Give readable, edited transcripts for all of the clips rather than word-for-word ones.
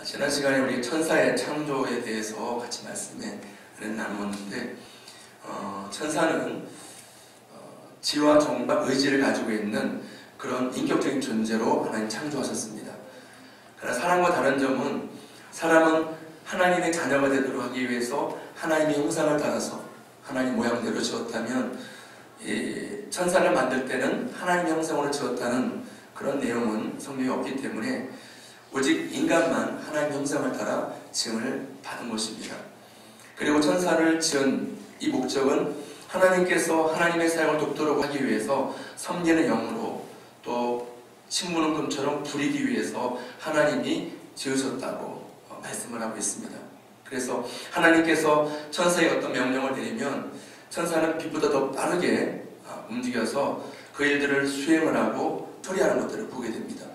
지난 시간에 우리 천사의 창조에 대해서 같이 말씀을 나누었는데, 천사는 지와 정과 의지를 가지고 있는 그런 인격적인 존재로 하나님 창조하셨습니다. 그러나 사람과 다른 점은, 사람은 하나님의 자녀가 되도록 하기 위해서 하나님의 형상을 따라서 하나님 모양대로 지었다면, 천사를 만들 때는 하나님의 형상으로 지었다는 그런 내용은 성경에 없기 때문에 오직 인간만 하나님의 형상을 따라 지음을 받은 것입니다. 그리고 천사를 지은 이 목적은 하나님께서 하나님의 사역을 돕도록 하기 위해서 섬기는 영으로, 또 신부는 금처럼 부리기 위해서 하나님이 지으셨다고 말씀을 하고 있습니다. 그래서 하나님께서 천사에 어떤 명령을 내리면 천사는 빛보다 더 빠르게 움직여서 그 일들을 수행을 하고 처리하는 것들을 보게 됩니다.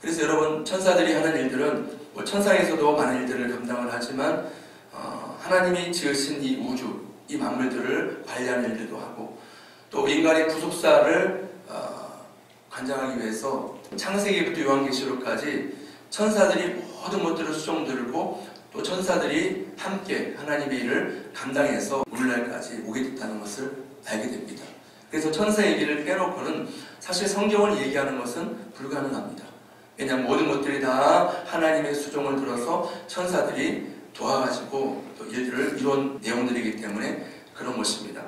그래서 여러분, 천사들이 하는 일들은 천상에서도 많은 일들을 감당을 하지만 하나님이 지으신 이 우주, 이 만물들을 관리하는 일들도 하고, 또 인간의 구속사를 관장하기 위해서 창세기부터 요한계시록까지 천사들이 모든 것들을 수종들고, 또 천사들이 함께 하나님의 일을 감당해서 오늘날까지 오게 됐다는 것을 알게 됩니다. 그래서 천사 얘기를 빼놓고는 사실 성경을 얘기하는 것은 불가능합니다. 왜냐하면 모든 것들이 다 하나님의 수종을 들어서 천사들이 도와가지고 또 일들을 이룬 내용들이기 때문에 그런 것입니다.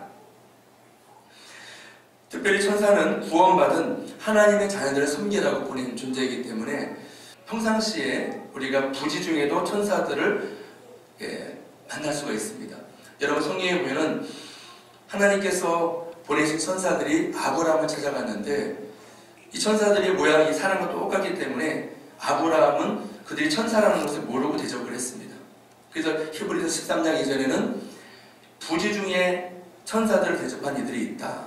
특별히 천사는 구원받은 하나님의 자녀들을 섬기라고 보낸 존재이기 때문에 평상시에 우리가 부지 중에도 천사들을 만날 수가 있습니다. 여러분, 성경에 보면은 하나님께서 보내신 천사들이 아브라함을 찾아갔는데, 이 천사들의 모양이 사람과 똑같기 때문에 아브라함은 그들이 천사라는 것을 모르고 대접을 했습니다. 그래서 히브리서 13장 이전에는 부지 중에 천사들을 대접한 이들이 있다,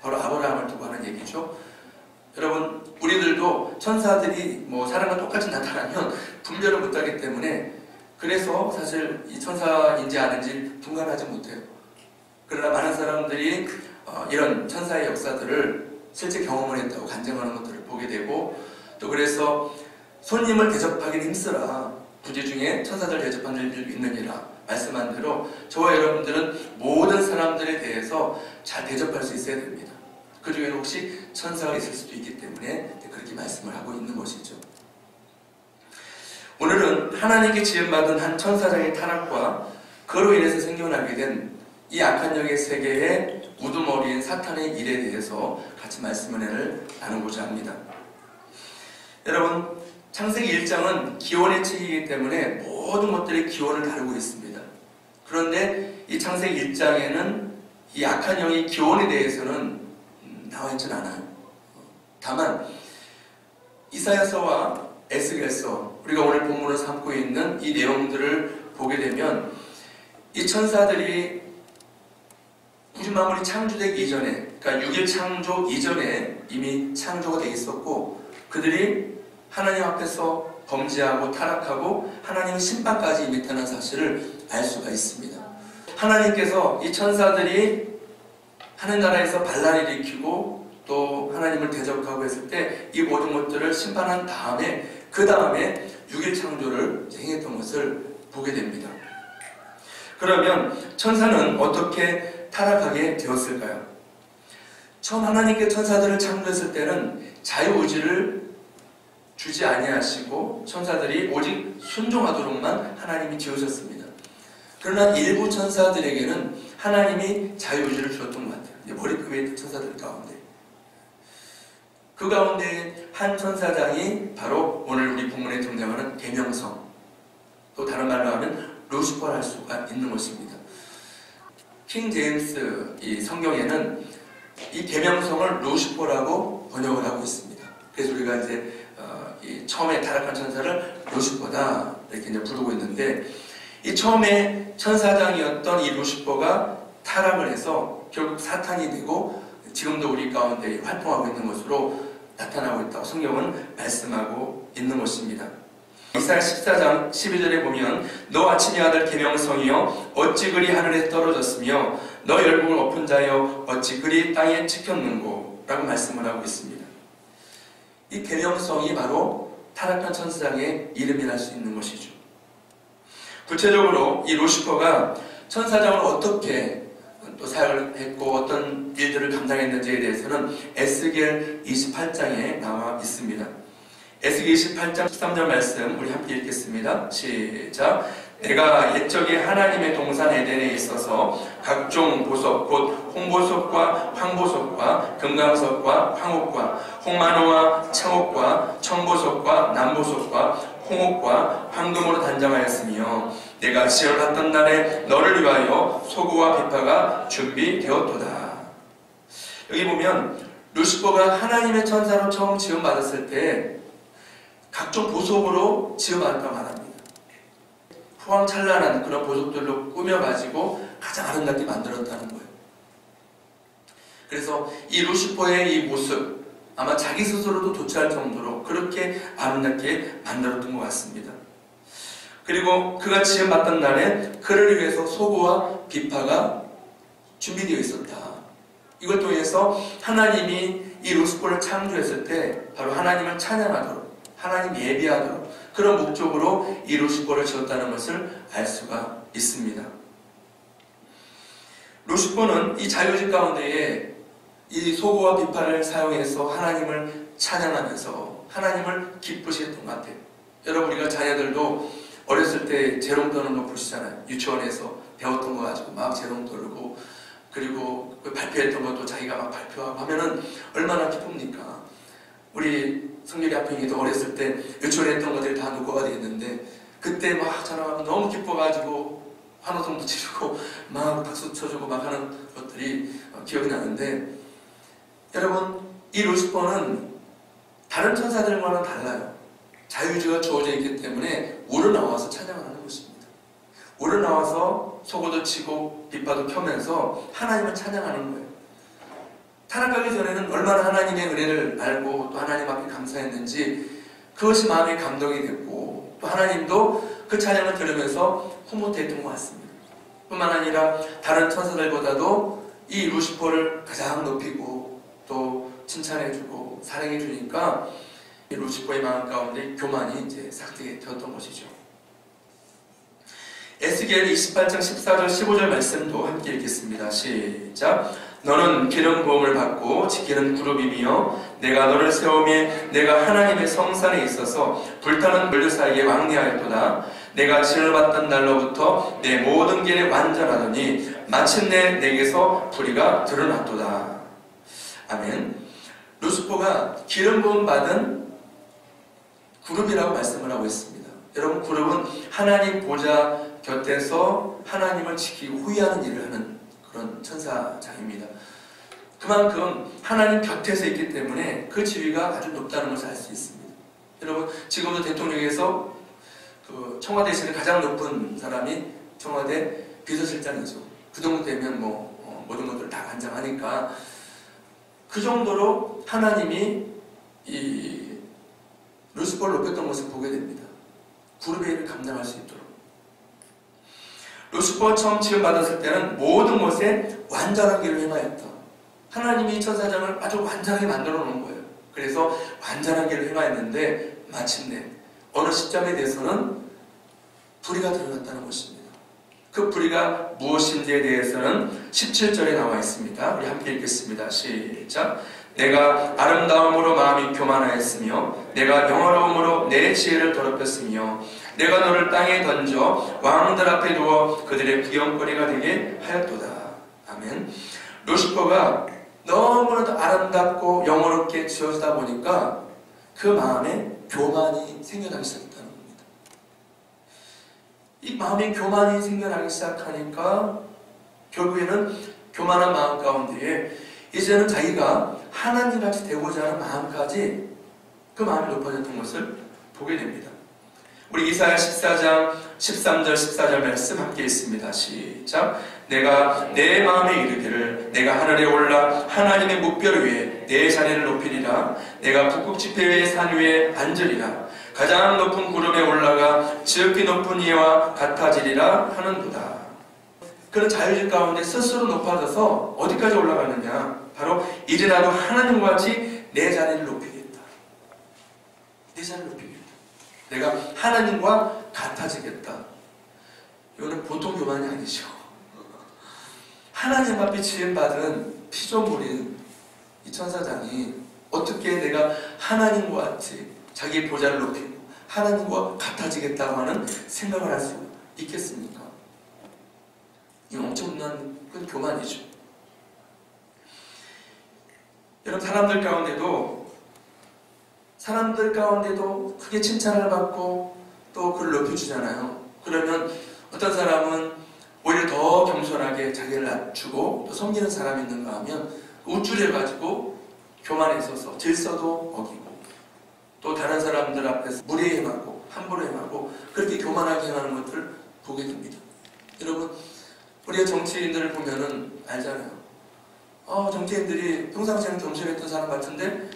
바로 아브라함을 두고 하는 얘기죠. 여러분, 우리들도 천사들이 사람과 똑같이 나타나면 분별을 못하기 때문에, 그래서 사실 이 천사인지 아닌지 분간하지 못해요. 그러나 많은 사람들이 이런 천사의 역사들을 실제 경험을 했다고 간증하는 것들을 보게 되고, 또 그래서 손님을 대접하기는 힘쓰라, 부지 중에 천사들 대접하는 일도 있느니라 말씀한 대로 저와 여러분들은 모든 사람들에 대해서 잘 대접할 수 있어야 됩니다. 그 중에는 혹시 천사가 있을 수도 있기 때문에 그렇게 말씀을 하고 있는 것이죠. 오늘은 하나님께 지음받은 한 천사장의 타락과 그로 인해서 생겨나게 된 이 악한 영의 세계의 우두머리인 사탄의 일에 대해서 같이 말씀을 나누고자 합니다. 여러분, 창세기 1장은 기원의 책이기 때문에 모든 것들이 기원을 다루고 있습니다. 그런데 이 창세기 1장에는 이 악한 영의 기원에 대해서는 나와 있지는 않아요. 다만 이사야서와 에스겔서, 우리가 오늘 본문을 삼고 있는 이 내용들을 보게 되면 이 천사들이 우주 만물이 창조되기 이전에, 그러니까 6일 창조 이전에 이미 창조가 되어 있었고, 그들이 하나님 앞에서 범죄하고 타락하고 하나님의 심판까지 임했다는 사실을 알 수가 있습니다. 하나님께서 이 천사들이 하늘나라에서 반란을 일으키고 또 하나님을 대적하고 했을 때 이 모든 것들을 심판한 다음에, 그 다음에 6일 창조를 행했던 것을 보게 됩니다. 그러면 천사는 어떻게 타락하게 되었을까요? 처음 하나님께 천사들을 창조했을 때는 자유의지를 주지 아니하시고 천사들이 오직 순종하도록만 하나님이 지으셨습니다. 그러나 일부 천사들에게는 하나님이 자유의지를 주었던 것 같아요. 머리급의 천사들 가운데. 그 가운데 한 천사장이 바로 오늘 우리 본문에 등장하는 계명성, 또 다른 말로 하면 루시퍼를 할 수가 있는 것입니다. 킹 제임스 이 성경에는 이 계명성을 루시퍼라고 번역을 하고 있습니다. 그래서 우리가 이제 이 처음에 타락한 천사를 루시퍼다 이렇게 이제 부르고 있는데, 이 처음에 천사장이었던 이 루시퍼가 타락을 해서 결국 사탄이 되고 지금도 우리 가운데 활동하고 있는 것으로 나타나고 있다고 성경은 말씀하고 있는 것입니다. 이사야 14장 11절에 보면 너 아침의 아들 계명성이여 어찌 그리 하늘에 떨어졌으며 너 열국을 엎은 자여 어찌 그리 땅에 찍혔는고 라고 말씀을 하고 있습니다. 이 계명성이 바로 타락한 천사장의 이름이랄 수 있는 것이죠. 구체적으로 이 루시퍼가 천사장을 어떻게 또 사역을 했고 어떤 일들을 감당했는지에 대해서는 에스겔 28장에 나와 있습니다. 에스겔 28장 13절 말씀 우리 함께 읽겠습니다. 시작. 내가 옛적에 하나님의 동산 에덴에 있어서 각종 보석 곧 홍보석과 황보석과 금강석과 황옥과 홍만호와 청옥과 청보석과 남보석과 홍옥과 황금으로 단장하였으며 내가 지을 받던 날에 너를 위하여 소고와 비파가 준비되었도다. 여기 보면 루시퍼가 하나님의 천사로 처음 지음받았을 때 각종 보석으로 지음받았다고 말합니다. 후황찬란한 그런 보석들로 꾸며가지고 가장 아름답게 만들었다는 거예요. 그래서 이 루시퍼의 이 모습 아마 자기 스스로도 도취할 정도로 그렇게 아름답게 만들었던 것 같습니다. 그리고 그가 지음받던 날에 그를 위해서 소고와 비파가 준비되어 있었다. 이걸 통해서 하나님이 이 루시퍼를 창조했을 때 바로 하나님을 찬양하도록 하나님 예비하도록 그런 목적으로 이 루시퍼를 지었다는 것을 알 수가 있습니다. 루시퍼는 이 자유의지 가운데에 이 소고와 비파를 사용해서 하나님을 찬양하면서 하나님을 기쁘시게 했던 것 같아요. 여러분 우리가 자녀들도 어렸을 때 재롱 떠는 거 보시잖아요. 유치원에서 배웠던 거 가지고 막 재롱 떠르고 그리고 발표했던 것도 자기가 막 발표하고 하면은 얼마나 기쁩니까? 우리 성렬이 아팽이도 어렸을 때 유치원에 했던 것들이 다 녹화가 되어 있는데 그때 막 자랑하면 너무 기뻐가지고 환호성도 지르고 막 박수 쳐주고 막 하는 것들이 기억이 나는데 여러분 이 루시퍼는 다른 천사들과는 달라요. 자유의지가 주어져 있기 때문에 우러나와서 찬양을 하는 것입니다. 우러나와서 소고도 치고 비파도 켜면서 하나님을 찬양하는 거예요. 타락하기 전에는 얼마나 하나님의 은혜를 알고 또 하나님 앞에 감사했는지 그것이 마음에 감동이 됐고 또 하나님도 그 찬양을 들으면서 흐뭇했던 것 같습니다. 뿐만 아니라 다른 천사들보다도 이 루시퍼를 가장 높이고 또 칭찬해주고 사랑해주니까 이 루시퍼의 마음 가운데 교만이 이제 삭제되었던 것이죠. 에스겔 28장 14절 15절 말씀도 함께 읽겠습니다. 시작. 너는 기름 부음을 받고 지키는 그룹이며 내가 너를 세우며 내가 하나님의 성산에 있어서 불타는 물류 사이에 왕래하였도다. 내가 지을 받던 날로부터 내 모든 길에 완전하더니 마침내 내게서 불의가 드러났도다. 아멘. 루시퍼가 기름 부음 받은 그룹이라고 말씀을 하고 있습니다. 여러분 그룹은 하나님 보좌 곁에서 하나님을 지키고 후위하는 일을 하는 그런 천사장입니다. 그만큼 하나님 곁에서 있기 때문에 그 지위가 아주 높다는 것을 알 수 있습니다. 여러분 지금도 대통령에서 그 청와대실에 가장 높은 사람이 청와대 비서실장이죠. 그 정도 되면 모든 것들을 다 관장하니까 그 정도로 하나님이 이 루시퍼를 높였던 것을 보게 됩니다. 그룹의 일을 감당할 수 있도록. 루시퍼가 처음 지음받았을 때는 모든 것에 완전한 길을 행하였다. 하나님이 천사장을 아주 완전하게 만들어 놓은 거예요. 그래서 완전한 길을 행하였는데 마침내 어느 시점에 대해서는 불의가 드러났다는 것입니다. 그 불의가 무엇인지에 대해서는 17절에 나와 있습니다. 우리 함께 읽겠습니다. 시작. 내가 아름다움으로 마음이 교만하였으며 내가 영어로움으로 내 지혜를 더럽혔으며 내가 너를 땅에 던져 왕들 앞에 두어 그들의 구경거리가 되게 하였도다. 아멘. 루시퍼가 너무나도 아름답고 영어롭게 지어지다 보니까 그 마음에 교만이 생겨나기 시작했다는 겁니다. 이 마음에 교만이 생겨나기 시작하니까 결국에는 교만한 마음 가운데에 이제는 자기가 하나님같이 되고자 하는 마음까지 그 마음이 높아졌던 것을 보게 됩니다. 우리 이사야 14장 13절 14절 말씀 함께 있습니다. 시작. 내가 내 마음에 이르기를 내가 하늘에 올라 하나님의 묵별 위에 내 자리를 높이리라. 내가 북극 지폐 위의 산 위에 앉으리라. 가장 높은 구름에 올라가 지극히 높은 이와 같아지리라 하는도다. 그런 자유질 가운데 스스로 높아져서 어디까지 올라가느냐? 바로 이제 나도 하나님과 같이 내 자리를 높이겠다. 내 자리를 높이겠다. 내가 하나님과 같아지겠다. 이거는 보통 교만이 아니죠. 하나님 앞에 지음받은 피조물인 이 천사장이 어떻게 내가 하나님과 같이 자기의 보좌를 높이고 하나님과 같아지겠다고 하는 생각을 할 수 있겠습니까? 이 엄청난 큰 교만이죠. 여러분, 사람들 가운데도 크게 칭찬을 받고 또 그를 높여주잖아요. 그러면 어떤 사람은 오히려 더 겸손하게 자기를 낮추고 또 섬기는 사람이 있는가 하면 우쭐해가지고 교만에 있어서 질서도 어기고 또 다른 사람들 앞에서 무례히 행하고 함부로 행하고 그렇게 교만하게 행하는 것들을 보게 됩니다. 여러분, 우리가 정치인들을 보면은 알잖아요. 정치인들이 평상시에는 겸손했던 사람 같은데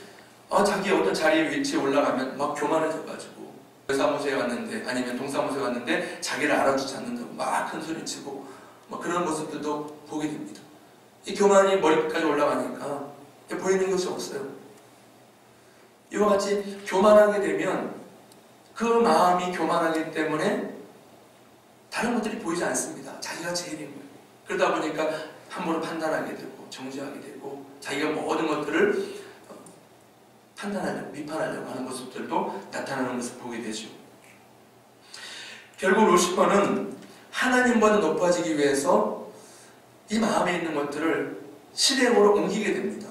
자기 어떤 자리에 위치에 올라가면 막 교만해져가지고 사무소에 갔는데 아니면 동사무소에 갔는데 자기를 알아주지 않는다고 막 큰 소리 치고 막 그런 모습들도 보게 됩니다. 이 교만이 머리끝까지 올라가니까 보이는 것이 없어요. 이와 같이 교만하게 되면 그 마음이 교만하기 때문에 다른 것들이 보이지 않습니다. 자기가 제일인 거예요. 그러다 보니까 함부로 판단하게 되고 정죄하게 되고 자기가 모든 것들을 판단하려고 비판하려고 하는 모습들도 나타나는 것을 보게 되죠. 결국 루시퍼는 하나님보다 높아지기 위해서 이 마음에 있는 것들을 실행으로 옮기게 됩니다.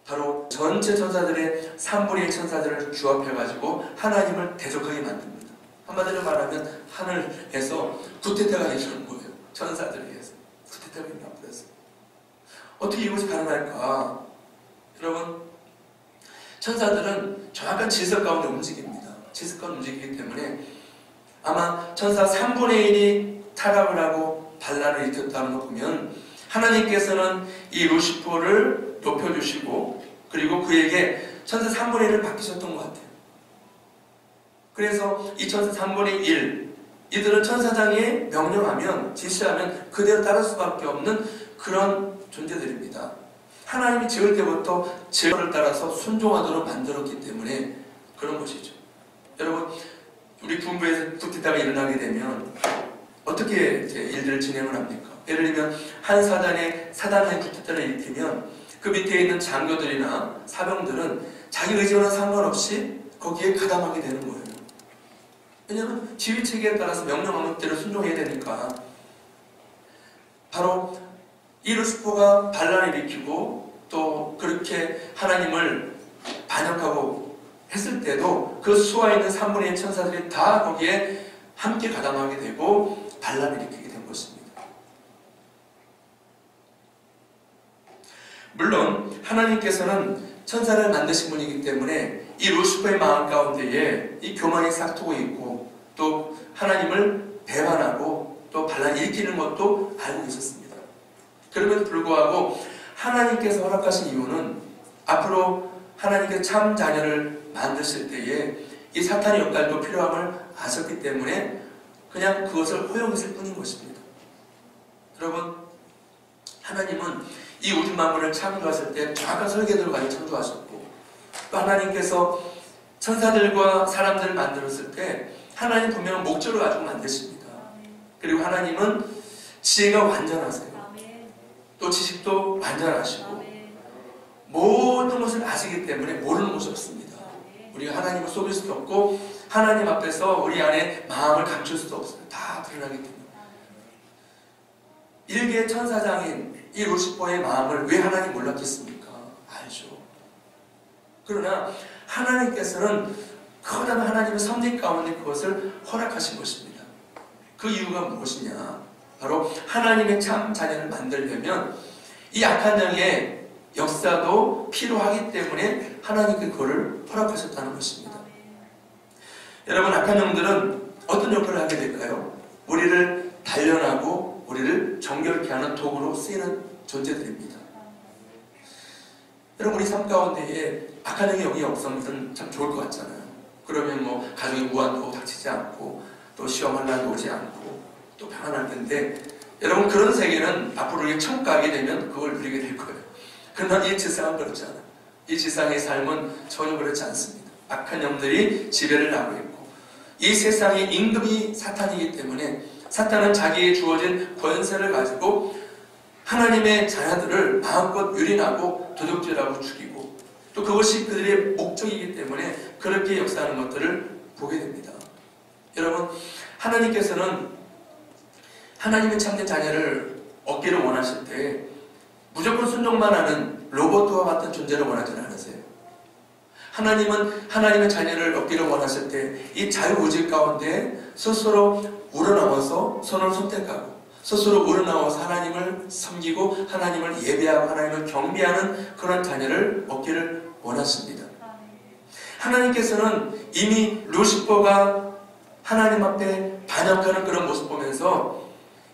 바로 전체 천사들의 3분의 1 천사들을 규합해가지고 하나님을 대적하게 만듭니다. 한마디로 말하면 하늘에서 구태타가 일어나는 거예요. 천사들에 의해서 구태타가 일어나버렸어요. 어떻게 이것이 가능할까? 여러분, 천사들은 정확한 질서 가운데 움직입니다. 질서 가운데 움직이기 때문에 아마 천사 3분의 1이 타락을 하고 반란을 일으켰다는 거 보면 하나님께서는 이 루시퍼를 높여주시고 그리고 그에게 천사 3분의 1을 맡기셨던 것 같아요. 그래서 이 천사 3분의 1 이들은 천사장이 명령하면 지시하면 그대로 따를 수밖에 없는 그런 존재들입니다. 하나님이 지을 때부터 제어를 따라서 순종하도록 만들었기 때문에 그런 것이죠. 여러분, 우리 군부에서 쿠데타가 일어나게 되면 어떻게 일들을 진행을 합니까? 예를 들면 한 사단의 쿠데타를 일으키면 그 밑에 있는 장교들이나 사병들은 자기 의지와는 상관없이 거기에 가담하게 되는 거예요. 왜냐하면 지휘체계에 따라서 명령하는 대로 순종해야 되니까. 바로 이 루시퍼가 반란을 일으키고 또 그렇게 하나님을 반역하고 했을 때도 그 수와 있는 3분의 1 천사들이 다 거기에 함께 가담하게 되고 반란을 일으키게 된 것입니다. 물론 하나님께서는 천사를 만드신 분이기 때문에 이 루시퍼의 마음 가운데에 이 교만이 싹트고 있고 또 하나님을 배반하고 또 반란을 일으키는 것도 알고 있었습니다. 그럼에도 불구하고 하나님께서 허락하신 이유는 앞으로 하나님께서 참 자녀를 만드실 때에 이 사탄의 역할도 필요함을 아셨기 때문에 그냥 그것을 허용했을 뿐인 것입니다. 여러분, 하나님은 이 우주 만물을 창조하실 때 정확한 설계도를 가지고 창조하셨고 또 하나님께서 천사들과 사람들을 만들었을 때 하나님 분명한 목적을 가지고 만드십니다. 그리고 하나님은 지혜가 완전하세요. 또 지식도 완전하시고 모든 것을 아시기 때문에 모르는 것이 없습니다. 우리가 하나님을 속일 수도 없고 하나님 앞에서 우리 안에 마음을 감출 수도 없어요. 다 드러나기 때문에. 일개의 천사장인 이 루시퍼의 마음을 왜 하나님 몰랐겠습니까? 알죠. 그러나 하나님께서는 커다란 하나님의 섭리 가운데 그것을 허락하신 것입니다. 그 이유가 무엇이냐? 바로 하나님의 참 자녀를 만들려면 이 악한 영의 역사도 필요하기 때문에 하나님께 그거를 허락하셨다는 것입니다. 여러분, 악한 영들은 어떤 역할을 하게 될까요? 우리를 단련하고 우리를 정결케 하는 도구로 쓰이는 존재들입니다. 여러분, 우리 삶 가운데에 악한 영의 영이 없으면 참 좋을 것 같잖아요. 그러면 뭐 가정의 무한도 닥치지 않고 또 시험 환난도 오지 않고 또 평안할 텐데 여러분, 그런 세계는 앞으로 우리가 천국 가게 되면 그걸 누리게 될 거예요. 그러나 이 지상은 그렇지 않아요. 이 지상의 삶은 전혀 그렇지 않습니다. 악한 영들이 지배를 하고 있고, 이 세상의 임금이 사탄이기 때문에 사탄은 자기의 주어진 권세를 가지고 하나님의 자녀들을 마음껏 유린하고 도둑질하고 죽이고, 또 그것이 그들의 목적이기 때문에 그렇게 역사하는 것들을 보게 됩니다. 여러분, 하나님께서는 하나님의 참된 자녀를 얻기를 원하실 때 무조건 순종만 하는 로봇과 같은 존재를 원하지는 않으세요. 하나님은 하나님의 자녀를 얻기를 원하실 때 이 자유의지 가운데 스스로 우러나와서 선을 선택하고 스스로 우러나와서 하나님을 섬기고 하나님을 예배하고 하나님을 경배하는 그런 자녀를 얻기를 원하십니다. 하나님께서는 이미 루시퍼가 하나님 앞에 반역하는 그런 모습 보면서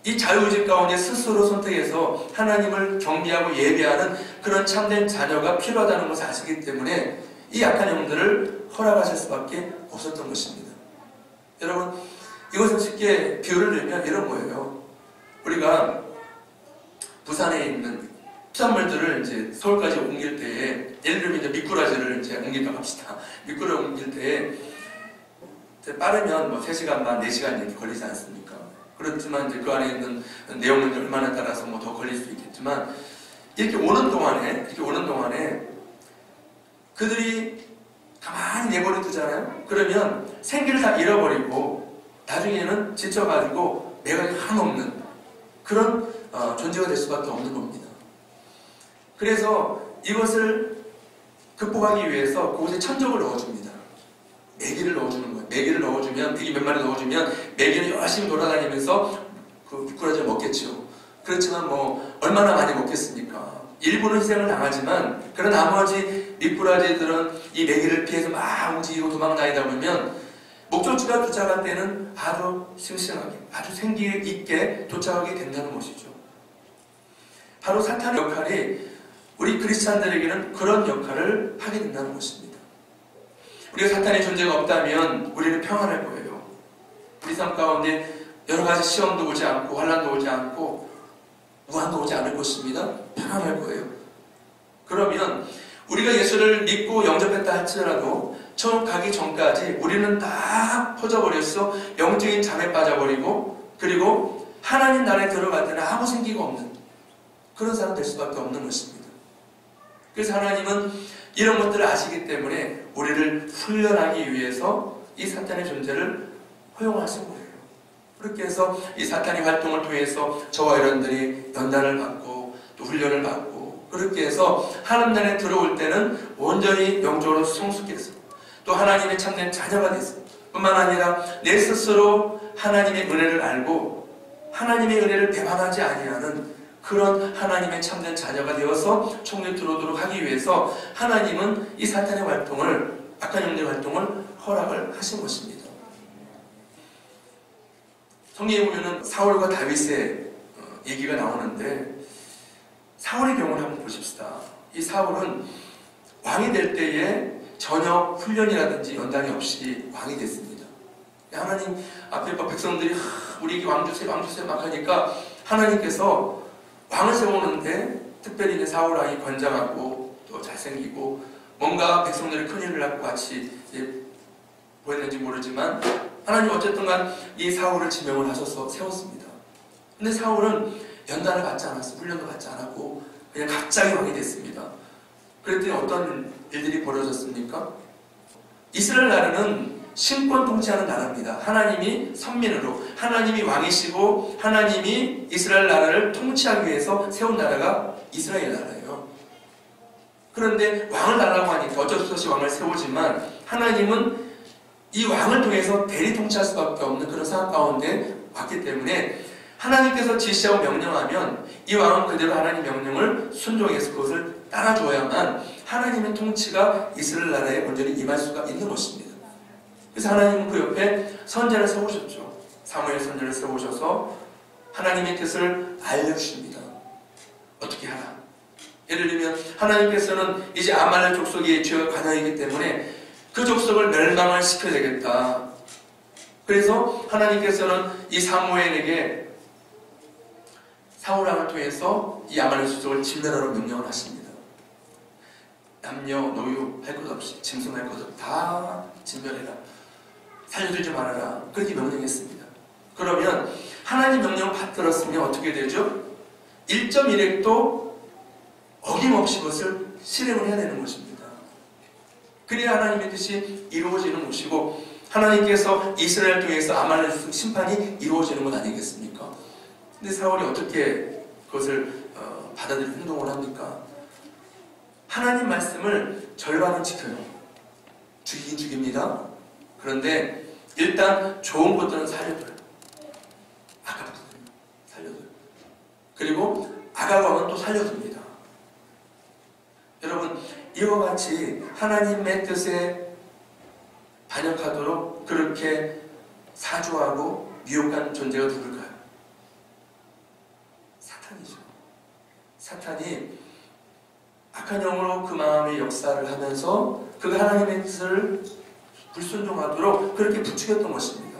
이 자유의지 가운데 스스로 선택해서 하나님을 경배하고 예배하는 그런 참된 자녀가 필요하다는 것을 아시기 때문에 이 악한 영들을 허락하실 수밖에 없었던 것입니다. 여러분, 이것을 쉽게 비유를 들면 이런 거예요. 우리가 부산에 있는 수산물들을 이제 서울까지 옮길 때에, 예를 들면 이제 미꾸라지를 이제 옮긴다고 합시다. 미꾸라지를 옮길 때에 빠르면 뭐 3시간 반, 4시간 이렇게 걸리지 않습니까? 그렇지만 이제 그 안에 있는 내용물 얼마나 따라서 뭐 더 걸릴 수 있겠지만, 이렇게 오는 동안에 그들이 가만히 내버려 두잖아요? 그러면 생기를 다 잃어버리고 나중에는 지쳐가지고 매각이 한없는 그런 존재가 될 수밖에 없는 겁니다. 그래서 이것을 극복하기 위해서 그곳에 천적을 넣어줍니다. 메기를 넣어주는 거예요. 메기를 넣어주면, 메기 몇 마리 넣어주면 메기는 열심히 돌아다니면서 그 미꾸라지를 먹겠죠. 그렇지만 뭐 얼마나 많이 먹겠습니까? 일부는 희생을 당하지만 그런 나머지 미꾸라지들은 이 메기를 피해서 막 움직이고 도망다니다 보면 목적지가 도착할 때는 아주 싱싱하게, 아주 생기 있게 도착하게 된다는 것이죠. 바로 사탄의 역할이 우리 크리스찬들에게는 그런 역할을 하게 된다는 것입니다. 우리가 사탄의 존재가 없다면 우리는 평안할 거예요. 우리 삶 가운데 여러 가지 시험도 오지 않고 환난도 오지 않고 무한도 오지 않을 것입니다. 평안할 거예요. 그러면 우리가 예수를 믿고 영접했다 할지라도 처음 가기 전까지 우리는 다 퍼져버렸어. 영적인 잠에 빠져버리고, 그리고 하나님 나라에 들어갈 때는 아무 생기가 없는 그런 사람 될 수밖에 없는 것입니다. 그래서 하나님은 이런 것들을 아시기 때문에 우리를 훈련하기 위해서 이 사탄의 존재를 허용하신 거예요. 그렇게 해서 이 사탄의 활동을 통해서 저와 여러분들이 연단을 받고 또 훈련을 받고, 그렇게 해서 하나님 나라에 들어올 때는 온전히 영적으로 성숙해서 또 하나님의 참된 자녀가 돼서, 뿐만 아니라 내 스스로 하나님의 은혜를 알고 하나님의 은혜를 배반하지 아니하는 그런 하나님의 참된 자녀가 되어서 총에 들어오도록 하기 위해서 하나님은 이 사탄의 활동을, 악한 영들의 활동을 허락을 하신 것입니다. 성경에 보면은 사울과 다윗의 얘기가 나오는데, 사울의 경우를 한번 보십시다. 이 사울은 왕이 될 때에 전혀 훈련이라든지 연단이 없이 왕이 됐습니다. 하나님 앞에 백성들이 우리에게 왕 주세요, 왕 주세요 막 하니까 하나님께서 왕을 세우는데, 특별히 이제 사울 왕이 건장하고 또 잘생기고 뭔가 백성들이 큰일을 낳고 같이 보였는지 모르지만 하나님 어쨌든간 이 사울을 지명을 하셔서 세웠습니다. 근데 사울은 연단을 받지 않았어요. 훈련도 받지 않았고 그냥 갑자기 왕이 됐습니다. 그랬더니 어떤 일들이 벌어졌습니까? 이스라엘 나라는 신권 통치하는 나라입니다. 하나님이 선민으로, 하나님이 왕이시고 하나님이 이스라엘 나라를 통치하기 위해서 세운 나라가 이스라엘 나라예요. 그런데 왕을 달라고 하니까 어쩔 수 없이 왕을 세우지만 하나님은 이 왕을 통해서 대리 통치할 수밖에 없는 그런 상황 가운데 왔기 때문에 하나님께서 지시하고 명령하면 이 왕은 그대로 하나님 명령을 순종해서 그것을 따라줘야만 하나님의 통치가 이스라엘 나라에 온전히 임할 수가 있는 것입니다. 그래서 하나님은 그 옆에 선지자를 세우셨죠. 사무엘 선지자를 세우셔서 하나님의 뜻을 알려주십니다. 어떻게 하라? 예를 들면 하나님께서는 이제 아말렉 족속의 죄가 관영이기 때문에 그 족속을 멸망을 시켜야 되겠다. 그래서 하나님께서는 이 사무엘에게 사울 왕을 통해서 이 아말렉 족속을 진멸하라고 명령을 하십니다. 남녀 노유 할 것 없이 짐승할 것 없이 다 진멸해라, 살려두지 말아라, 그렇게 명령했습니다. 그러면 하나님 명령을 받들었으면 어떻게 되죠? 1.1획도 어김없이 그것을 실행을 해야 되는 것입니다. 그래야 하나님의 뜻이 이루어지는 것이고 하나님께서 이스라엘 통해서 아말렉 심판이 이루어지는 것 아니겠습니까? 근데 사울이 어떻게 그것을 받아들이는 행동을 합니까? 하나님 말씀을 절반은 지켜요. 죽이긴 죽입니다. 그런데 일단 좋은 것들은 살려둬요. 아깝거든요. 살려둬요. 그리고 아가왕은 또 살려둡니다. 여러분, 이와 같이 하나님의 뜻에 반역하도록 그렇게 사주하고 미혹한 존재가 누굴까요? 사탄이죠. 사탄이 악한 영으로 그 마음의 역사를 하면서 그가 하나님의 뜻을 불순종하도록 그렇게 부추겼던 것입니다.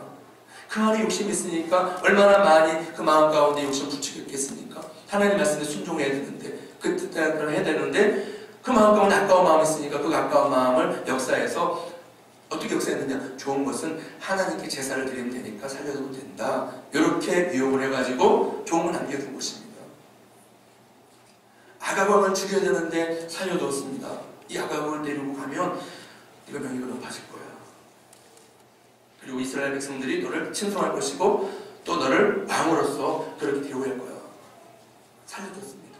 그 안에 욕심이 있으니까 얼마나 많이 그 마음 가운데 욕심을 부추겼겠습니까? 하나님 말씀에 순종해야 되는데, 그 뜻대로 해야 되는데 그 마음 가운데 아까운 마음이 있으니까 그 아까운 마음을 역사해서 어떻게 역사했느냐? 좋은 것은 하나님께 제사를 드리면 되니까 살려도 된다. 이렇게 미혹을 해가지고 좋은 걸 남겨둔 것입니다. 아가왕을 죽여야 되는데 살려두었습니다. 이 아가왕을 데리고 가면 네가 명예가 높아질 거야. 그리고 이스라엘 백성들이 너를 친송할 것이고 또 너를 왕으로서 그렇게 대우할 거야. 살려두었습니다.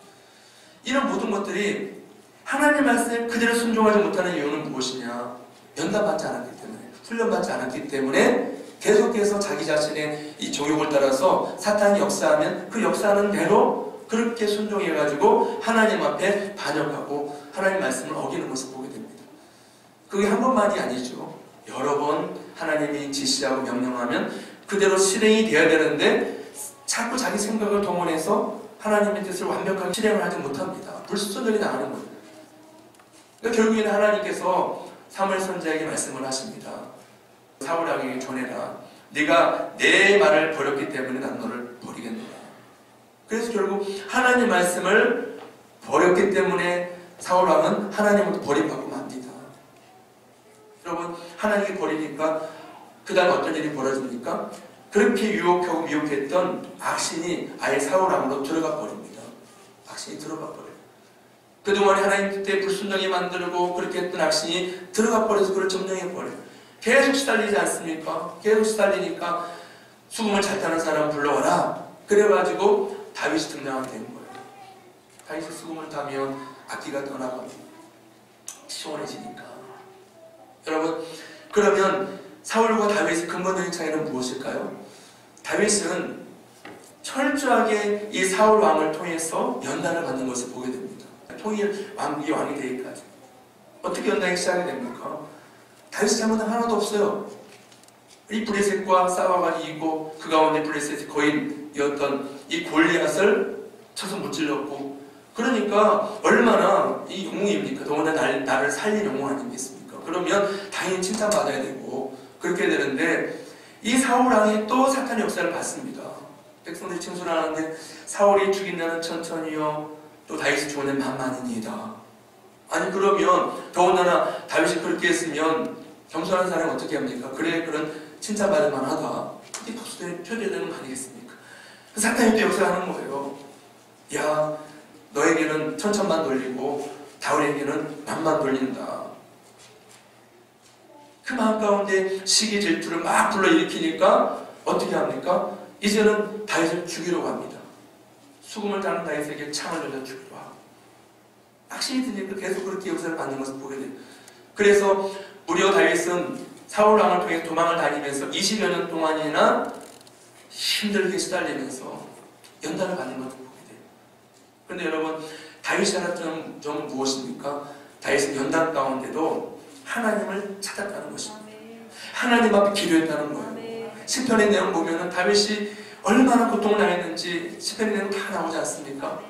이런 모든 것들이 하나님의 말씀에 그대로 순종하지 못하는 이유는 무엇이냐? 연단받지 않았기 때문에, 훈련받지 않았기 때문에 계속해서 자기 자신의 이 정욕을 따라서 사탄이 역사하면 그 역사하는 대로 그렇게 순종해가지고 하나님 앞에 반역하고 하나님 말씀을 어기는 것을 보게 됩니다. 그게 한 번만이 아니죠. 여러 번 하나님이 지시하고 명령하면 그대로 실행이 돼야 되는데 자꾸 자기 생각을 동원해서 하나님의 뜻을 완벽하게 실행을 하지 못합니다. 불순종이 나가는 거예요. 그러니까 결국에는 하나님께서 사무엘 선지자에게 말씀을 하십니다. 사울에게 전해라. 네가 내 말을 버렸기 때문에 난 너를 버리겠노라. 그래서 결국 하나님 말씀을 버렸기 때문에 사울왕은 하나님으로부터 버림받고 맙니다. 여러분, 하나님이 버리니까 그 다음 어떤 일이 벌어집니까? 그렇게 유혹하고 미혹했던 악신이 아예 사울왕으로 들어가 버립니다. 악신이 들어가 버려요. 그동안에 하나님 뜻에 불순종이 만들고 그렇게 했던 악신이 들어가 버려서 그걸 점령해 버려요. 계속 시달리지 않습니까? 계속 시달리니까 수금을 잘 타는 사람 불러와라. 그래가지고 다윗이 등장하게 되는 거예요. 다윗이 수금을 타면 악기가 떠나고 시원해지니까. 여러분, 그러면 사울과 다윗의 근본적인 차이는 무엇일까요? 다윗은 철저하게 이 사울 왕을 통해서 연단을 받는 것을 보게 됩니다. 통일 왕국이 왕이 되기까지. 어떻게 연단이 시작이 됩니까? 다윗이 잘못한 하나도 없어요. 이 블레셋과 싸워가 이기고 그 가운데 블레셋의 거인이었던 이 골리앗을 쳐서 무찔렀고, 그러니까 얼마나 이 영웅입니까? 더구나 나를 살린 영웅 아니겠습니까? 그러면 당연히 칭찬받아야 되고 그렇게 되는데 이 사울왕이 또 사탄의 역사를 받습니다. 백성들이 칭송하는데 사울이 죽인 자는 천천히요 또 다윗이 죽은 자는 만만이니이다. 아니 그러면 더군다나 다윗이 그렇게 했으면 겸손한 사람이 어떻게 합니까? 그래 그런 칭찬받을 만하다. 그게 박수대 표대되는 거 아니겠습니까? 사탄이 또 역사하는 거예요. 야, 너에게는 천천만 돌리고 다윗에게는 만만 돌린다. 그 마음 가운데 시기 질투를 막 불러일으키니까 어떻게 합니까? 이제는 다윗을 죽이려고 합니다. 수금을 타는 다윗에게 창을 던져 죽이려고 하고, 악신이 드니까 계속 그렇게 역사를 받는 것을 보게 돼요. 그래서 무려 다윗은 사울왕을 통해 도망을 다니면서 20여 년 동안이나 힘들게 시달리면서 연단을 받는 것을 보게 돼요. 그런데 여러분, 다윗이 알았던 점은 무엇입니까? 다윗은 연단 가운데도 하나님을 찾았다는 것입니다. 하나님 앞에 기도했다는 거예요. 시편의 내용 보면은 다윗이 얼마나 고통을 당했는지 시편의 내용 다 나오지 않습니까?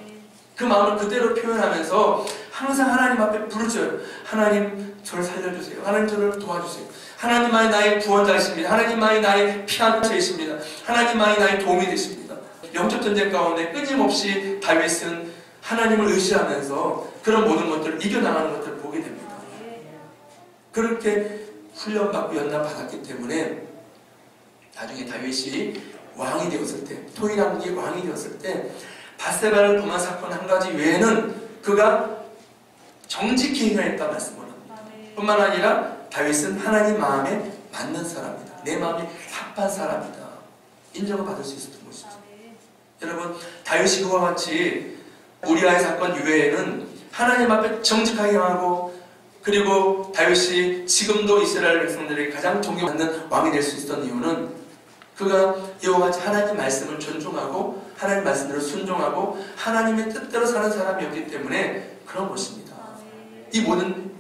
그 마음을 그대로 표현하면서 항상 하나님 앞에 부르짖어요. 하나님 저를 살려주세요. 하나님 저를 도와주세요. 하나님만이 나의 구원자이십니다. 하나님만이 나의 피난처이십니다. 하나님만이 나의 도움이 되십니다. 영적 전쟁 가운데 끊임없이 다윗은 하나님을 의지하면서 그런 모든 것들을 이겨나가는 것들을 보게 됩니다. 그렇게 훈련받고 연단받았기 때문에 나중에 다윗이 왕이 되었을 때, 토일왕기 왕이 되었을 때 밧세바를 범한 사건 한 가지 외에는 그가 정직히 행하였다 말씀을 합니다. 뿐만 아니라 다윗은 하나님 마음에 맞는 사람이다. 내 마음이 합한 사람이다. 인정을 받을 수 있었던 것이죠. 여러분, 다윗이 그와 같이 우리아의 사건 이외에는 하나님 앞에 정직하게 행하고, 그리고 다윗이 지금도 이스라엘 백성들에게 가장 존경받는 왕이 될 수 있었던 이유는 그가 이와 같이 하나님 말씀을 존중하고 하나님 말씀대로 순종하고 하나님의 뜻대로 사는 사람이었기 때문에 그런 것입니다. 이 모든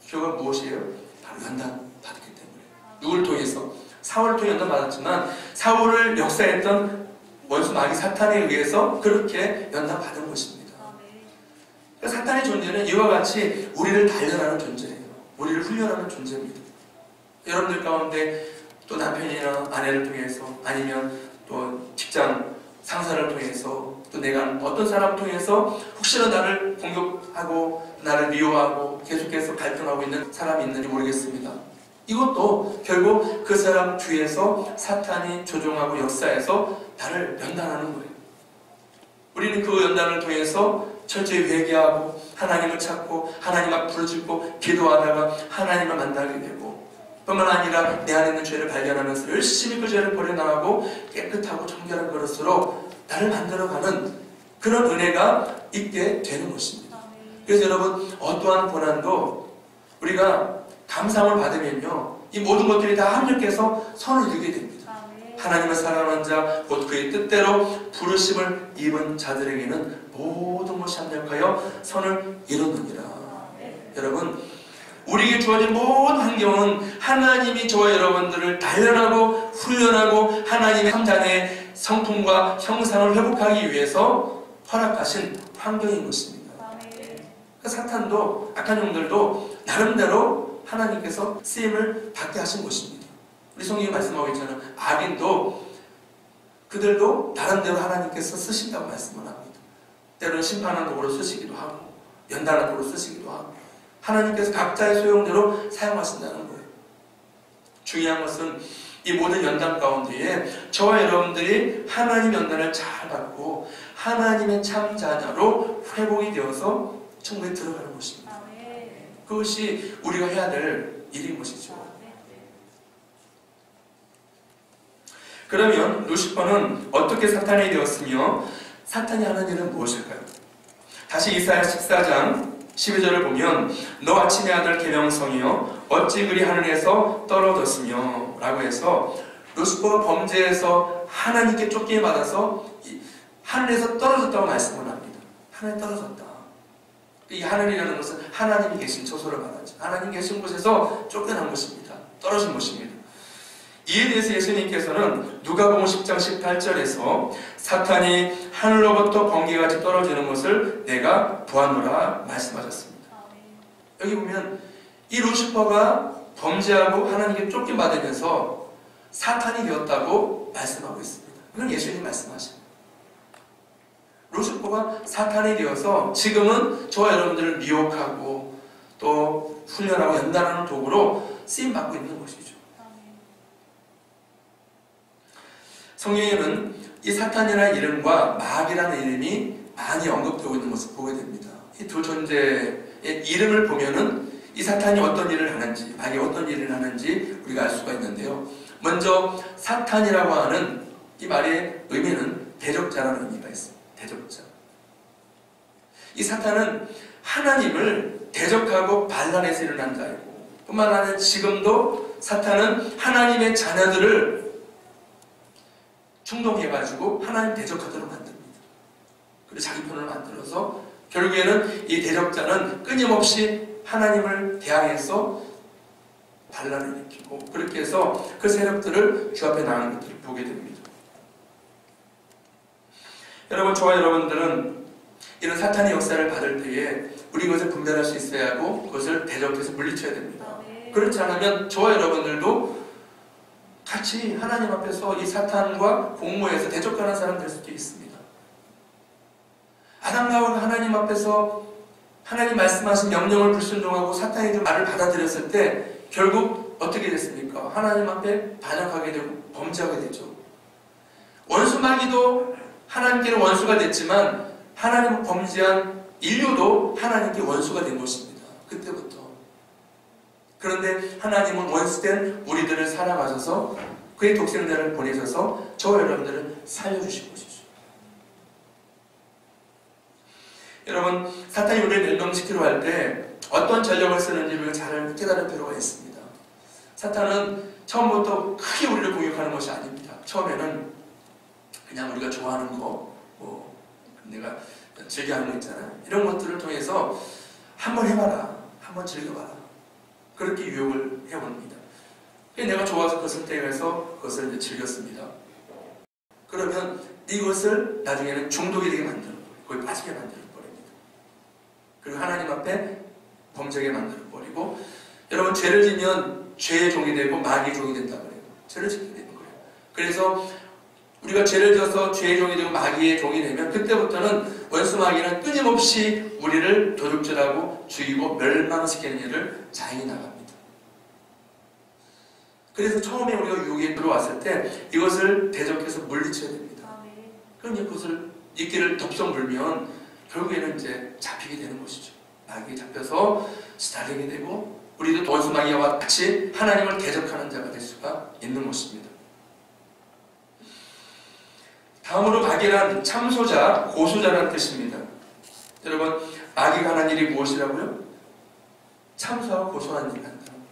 결과가 무엇이에요? 바로 연단 받았기 때문에. 누구를 통해서? 사울을 통해 연단 받았지만 사울을 역사했던 원수 마귀 사탄에 의해서 그렇게 연단 받은 것입니다. 사탄의 존재는 이와 같이 우리를 단련하는 존재예요. 우리를 훈련하는 존재입니다. 여러분들 가운데 또 남편이나 아내를 통해서, 아니면 또 직장 상사를 통해서, 또 내가 어떤 사람을 통해서 혹시나 나를 공격하고 나를 미워하고 계속해서 갈등하고 있는 사람이 있는지 모르겠습니다. 이것도 결국 그 사람 뒤에서 사탄이 조종하고 역사해서 나를 연단하는 거예요. 우리는 그 연단을 통해서 철저히 회개하고 하나님을 찾고 하나님 앞 부르짖고 기도하다가 하나님을 만나게 되고, 뿐만 아니라 내 안에 있는 죄를 발견하면서 열심히 그 죄를 버려나가고 깨끗하고 정결한 그릇으로 나를 만들어가는 그런 은혜가 있게 되는 것입니다. 그래서 여러분, 어떠한 고난도 우리가 감상을 받으면요, 이 모든 것들이 다 합력해서 선을 이루게 됩니다. 하나님을 사랑하는 자, 곧 그의 뜻대로 부르심을 입은 자들에게는 모든 것이 합력하여 선을 이루느니라. 여러분, 우리에게 주어진 모든 환경은 하나님이 저와 여러분들을 단련하고 훈련하고 하나님의 성장의 성품과 형상을 회복하기 위해서 허락하신 환경인 것입니다. 사탄도, 악한 영들도 나름대로 하나님께서 쓰임을 받게 하신 것입니다. 우리 성경이 말씀하고 있잖아요. 악인도, 그들도 나름대로 하나님께서 쓰신다고 말씀을 합니다. 때로는 심판한 도구로 쓰시기도 하고 연단한 도구로 쓰시기도 하고 하나님께서 각자의 소용대로 사용하신다는 거예요. 중요한 것은 이 모든 연단 가운데에 저와 여러분들이 하나님 연단을 잘 받고 하나님의 참 자녀로 회복이 되어서 천국에 들어가는 것입니다. 그것이 우리가 해야 될 일인 것이죠. 그러면 루시퍼는 어떻게 사탄이 되었으며 사탄이 하는 일은 무엇일까요? 다시 이사야 14장 12절을 보면 너 아침의 아들 계명성이여 어찌 그리 하늘에서 떨어졌으며 라고 해서 루시퍼가 범죄에서 하나님께 쫓김을 받아서 하늘에서 떨어졌다고 말씀을 합니다. 하늘에 떨어졌다. 이 하늘이라는 것은 하나님이 계신 처소를 말하죠. 하나님 계신 곳에서 쫓겨난 것입니다. 떨어진 것입니다. 이에 대해서 예수님께서는 누가복음 10장 18절에서 사탄이 하늘로부터 번개같이 떨어지는 것을 내가 보았노라 말씀하셨습니다. 여기 보면 이 루시퍼가 범죄하고 하나님께 쫓김받으면서 사탄이 되었다고 말씀하고 있습니다. 이건 예수님 말씀하십니다. 루시퍼가 사탄이 되어서 지금은 저와 여러분들을 미혹하고 또 훈련하고 연단하는 도구로 쓰임받고 있는 것이죠. 성경에는 이 사탄이라는 이름과 마귀라는 이름이 많이 언급되고 있는 것을 보게 됩니다. 이 두 존재의 이름을 보면은 이 사탄이 어떤 일을 하는지, 마귀 어떤 일을 하는지 우리가 알 수가 있는데요. 먼저 사탄이라고 하는 이 말의 의미는 대적자라는 의미가 있습니다. 대적자. 이 사탄은 하나님을 대적하고 반란해서 일어난 자이고, 뿐만 아니라 지금도 사탄은 하나님의 자녀들을 충동해가지고 하나님 대적하도록 만듭니다. 그리고 자기 편을 만들어서 결국에는 이 대적자는 끊임없이 하나님을 대항해서 반란을 일으키고 그렇게 해서 그 세력들을 주 앞에 나가는 것들을 보게 됩니다. 여러분, 저와 여러분들은 이런 사탄의 역사를 받을 때에 우리 그것을 분별할 수 있어야 하고 그것을 대적해서 물리쳐야 됩니다. 그렇지 않으면 저와 여러분들도 같이 하나님 앞에서 이 사탄과 공모해서 대적하는 사람 될 수도 있습니다. 아담과 하와가 하나님 앞에서 하나님 말씀하신 명령을 불순종하고 사탄이 좀 말을 받아들였을 때 결국 어떻게 됐습니까? 하나님 앞에 반역하게 되고 범죄하게 되죠. 원수 마귀도 하나님께는 원수가 됐지만 하나님을 범죄한 인류도 하나님께 원수가 된 것입니다. 그때부터. 그런데 하나님은 원수된 우리들을 사랑하셔서 그의 독생자를 보내셔서 저와 여러분들을 살려주신 것이죠. 여러분, 사탄이 우리를 멸망시키려 할 때 어떤 전략을 쓰는지 우리가 잘 깨달을 필요가 있습니다. 사탄은 처음부터 크게 우리를 공격하는 것이 아닙니다. 처음에는 그냥 우리가 좋아하는 거, 내가 즐겨하는 거 있잖아요. 이런 것들을 통해서 한번 해봐라, 한번 즐겨봐라. 그렇게 유혹을 해봅니다. 내가 좋아서 그 선택해서 그것을 이제 즐겼습니다. 그러면 이것을 나중에는 중독이 되게 만들어 버려요. 거기 빠지게 만들어 버립니다. 그리고 하나님 앞에 범죄하게 만들어 버리고, 여러분, 죄를 지면 죄의 종이 되고 마귀의 종이 된다 그래요. 죄를 짓게 되는 거예요. 그래서 우리가 죄를 져서 죄의 종이 되고 마귀의 종이 되면 그때부터는 원수 마귀는 끊임없이 우리를 도둑질하고 죽이고 멸망시키는 일을 자행해 나갑니다. 그래서 처음에 우리가 유혹에 들어왔을 때 이것을 대적해서 물리쳐야 됩니다. 그럼 그것을 이끼를 덥석 물면 결국에는 이제 잡히게 되는 것이죠. 마귀에 잡혀서 시달리게 되고 우리도 원수 마귀와 같이 하나님을 대적하는 자가 될 수가 있는 것입니다. 다음으로 마귀란 참소자, 고소자라는 뜻입니다. 여러분, 마귀가 하는 일이 무엇이라고요? 참소하고 고소하는 일을 한다는 거예요.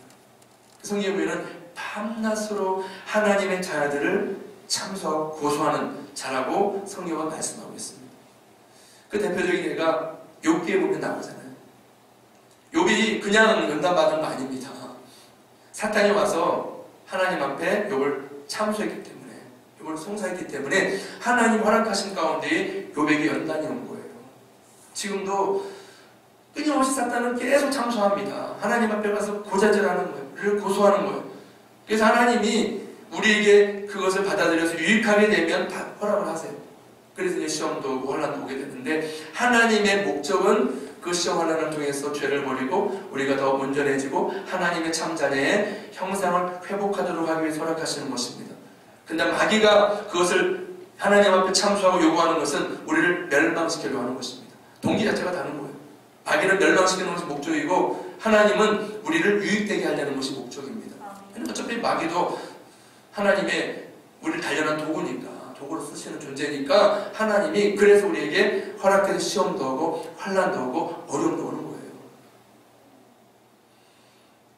성경에 보면 밤낮으로 하나님의 자녀들을 참소하고 고소하는 자라고 성경은 말씀하고 있습니다. 그 대표적인 예가 욥기에 보면 나오잖아요. 욥이 그냥 연단받은 거 아닙니다. 사탄이 와서 하나님 앞에 욥을 참소했기 때문에, 욥을 송사했기 때문에 하나님 허락하신 가운데 욥에게 연단이 온 거예요. 지금도 끊임없이 사탄은 계속 참소합니다. 하나님 앞에 가서 고자질하는 거예요. 우리를 고소하는 거예요. 그래서 하나님이 우리에게 그것을 받아들여서 유익하게 되면 다 허락을 하세요. 그래서 이제 시험도 오고 혼란도 오게 되는데, 하나님의 목적은 그 시험 혼란을 통해서 죄를 버리고 우리가 더 온전해지고 하나님의 참자녀의 형상을 회복하도록 하기 위해 허락하시는 것입니다. 근데 마귀가 그것을 하나님 앞에 참소하고 요구하는 것은 우리를 멸망시키려고 하는 것입니다. 동기 자체가 다른 거예요. 마귀는 멸망시키는 것이 목적이고 하나님은 우리를 유익되게 하려는 것이 목적입니다. 어차피 마귀도 하나님의 우리를 단련한 도구니까, 도구로 쓰시는 존재니까 하나님이 그래서 우리에게 허락해서 시험도 하고 환난도 하고 어려움도 오는 거예요.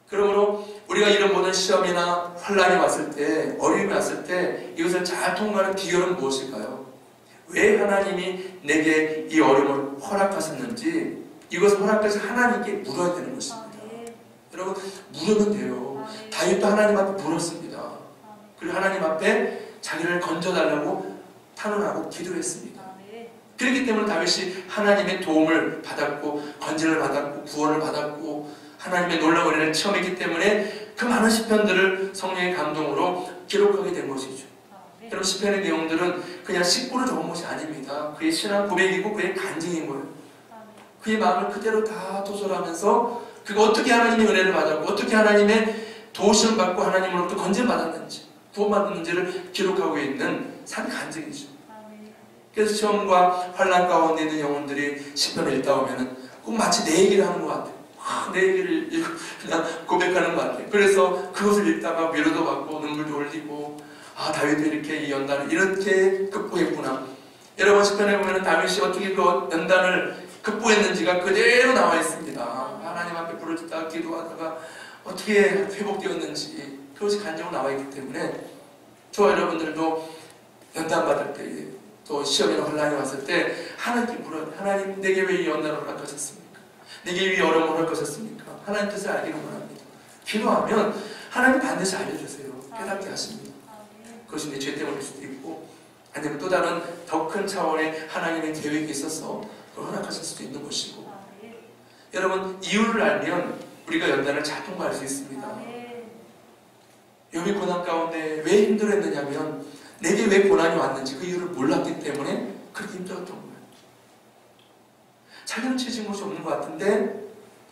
그러므로 우리가 이런 모든 시험이나 환난이 왔을 때, 어려움이 왔을 때 이것을 잘 통과하는 비결은 무엇일까요? 왜 하나님이 내게 이 어려움을 허락하셨는지 이것을 허락해서 하나님께 물어야 되는 것입니다. 여러분, 물으면 돼요. 다윗도 하나님 앞에 물었습니다. 그리고 하나님 앞에 자기를 건져달라고 탄원하고 기도했습니다. 그렇기 때문에 다윗이 하나님의 도움을 받았고 건진을 받았고 구원을 받았고 하나님의 놀라운 은혜를 체험했기 때문에 그 많은 시편들을 성령의 감동으로 기록하게 된 것이죠. 여러분, 시편의 내용들은 그냥 식구로 적은 것이 아닙니다. 그의 신앙 고백이고 그의 간증인 거예요. 그의 마음을 그대로 다 도설하면서 그가 어떻게 하나님의 은혜를 받았고 어떻게 하나님의 도우심을 받고 하나님으로부터 건진받았는지 구원받았는지를 기록하고 있는 산 간증이죠. 그래서 시험과 환난 가운데 있는 영혼들이 시편을 읽다 보면 꼭 마치 내 얘기를 하는 것 같아요. 내 얘기를 그냥 고백하는 것 같아요. 그래서 그것을 읽다가 위로도 받고 눈물도 흘리고, 아, 다윗도 이렇게 이 연단을 이렇게 극복했구나. 여러분, 시편에 보면 다윗이 어떻게 그 연단을 극복했는지가 그대로 나와 있습니다. 하나님 앞에 부르짖다가 기도하다가 어떻게 회복되었는지 그것이 간증으로 나와 있기 때문에 저와 여러분들도 연단받을 때, 또 시험이나 혼란이 왔을 때 하나님께 물어요. 하나님, 내게 왜 이 연단을 허락하셨습니까? 내게 왜 이 어려움을 허락하셨습니까? 하나님 뜻을 알기를 원합니다. 기도하면 하나님 반드시 알려주세요. 깨닫게 하십니다. 그것이 내 죄 때문일 수도 있고, 아니면 또 다른 더 큰 차원의 하나님의 계획이 있어서 그걸 허락하실 수도 있는 것이고, 여러분, 이유를 알면 우리가 연단을 잘 통과할 수 있습니다. 욥이 고난 가운데 왜 힘들었느냐면 내게 왜 고난이 왔는지 그 이유를 몰랐기 때문에 그렇게 힘들었던 거예요. 자기는 죄진 것이 없는 것 같은데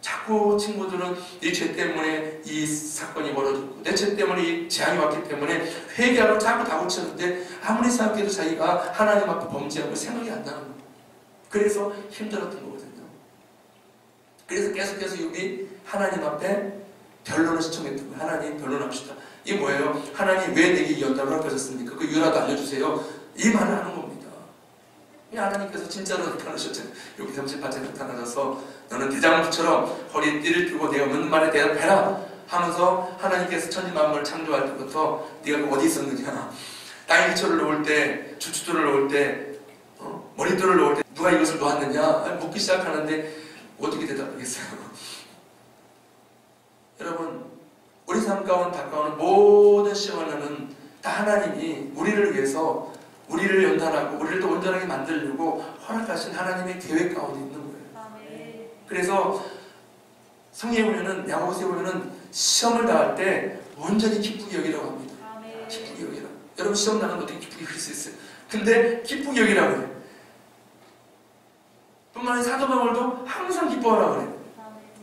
자꾸 친구들은 이 죄 때문에 이 사건이 벌어졌고 내 죄 때문에 이 재앙이 왔기 때문에 회개하러 자꾸 다고쳤는데 아무리 생각해도 자기가 하나님 앞에 범죄한 거 생각이 안 나는 거예요. 그래서 힘들었던 거거든요. 그래서 계속해서 욥이 하나님 앞에 변론을 신청했던 거예요. 하나님 변론합시다. 이게 뭐예요? 하나님 왜 내게 이 연단을 허락하셨습니까? 그 이유라도 알려주세요. 이 말을 하는 겁니다. 하나님께서 진짜로 나타나셨잖아요. 여기 38장 나타나셔서 너는 대장부처럼 허리에 띠를 펴고 내가 묻는 말에 대답해라 하면서 하나님께서 천지만물을 창조할 때부터 네가 어디 있었느냐, 땅에 기초를 놓을 때, 주춧돌을 놓을 때, 머릿돌을 놓을 때 누가 이것을 놓았느냐 묻기 시작하는데 어떻게 대답하겠어요? 여러분, 우리 삶 가운데 다가오는 모든 시험은 다 하나님이 우리를 위해서 우리를 연단하고 우리를 또 온전하게 만들려고 허락하신 하나님의 계획 가운데 있는 거예요. 그래서 성경에 보면은, 야고보서에 보면은 시험을 당할 때 온전히 기쁘게 여기라고 합니다. 기쁘게 여기라. 여러분, 시험 당하면 어떻게 기쁘게 여길 수 있어요? 근데 기쁘게 여기라고 해요. 뿐만 아니라 사도 바울도 항상 기뻐하라고 그래요.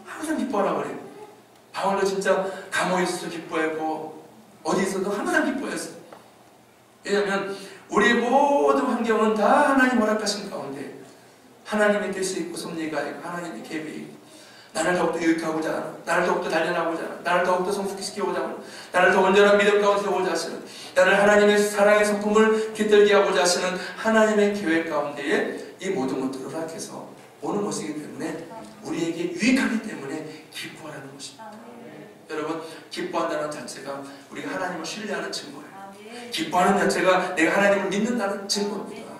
항상 기뻐하라고 그래요. 바울도 진짜 감옥에 있어도 기뻐했고 어디 있어도 항상 기뻐했어요. 왜냐하면 우리의 모든 환경은 다 하나님 허락하신 가운데 하나님의 뜻이 있고 섭리가 있고 하나님의 계획이 있고 나를 더욱더 유익하고자 하는, 나를 더욱더 단련하고자 하는, 나를 더욱더 성숙시키고자 하는, 나를 더 온전한 믿음 가운데 세우고자 하시는, 나를 하나님의 사랑의 성품을 깃들게 하고자 하시는 하나님의 계획 가운데에 이 모든 것들을 허락해서 오는 것이기 때문에 우리에게 유익하기 때문에 기뻐하라는 것입니다. 여러분, 기뻐한다는 자체가 우리가 하나님을 신뢰하는 증거예요. 기뻐하는 자체가 내가 하나님을 믿는다는 증거입니다.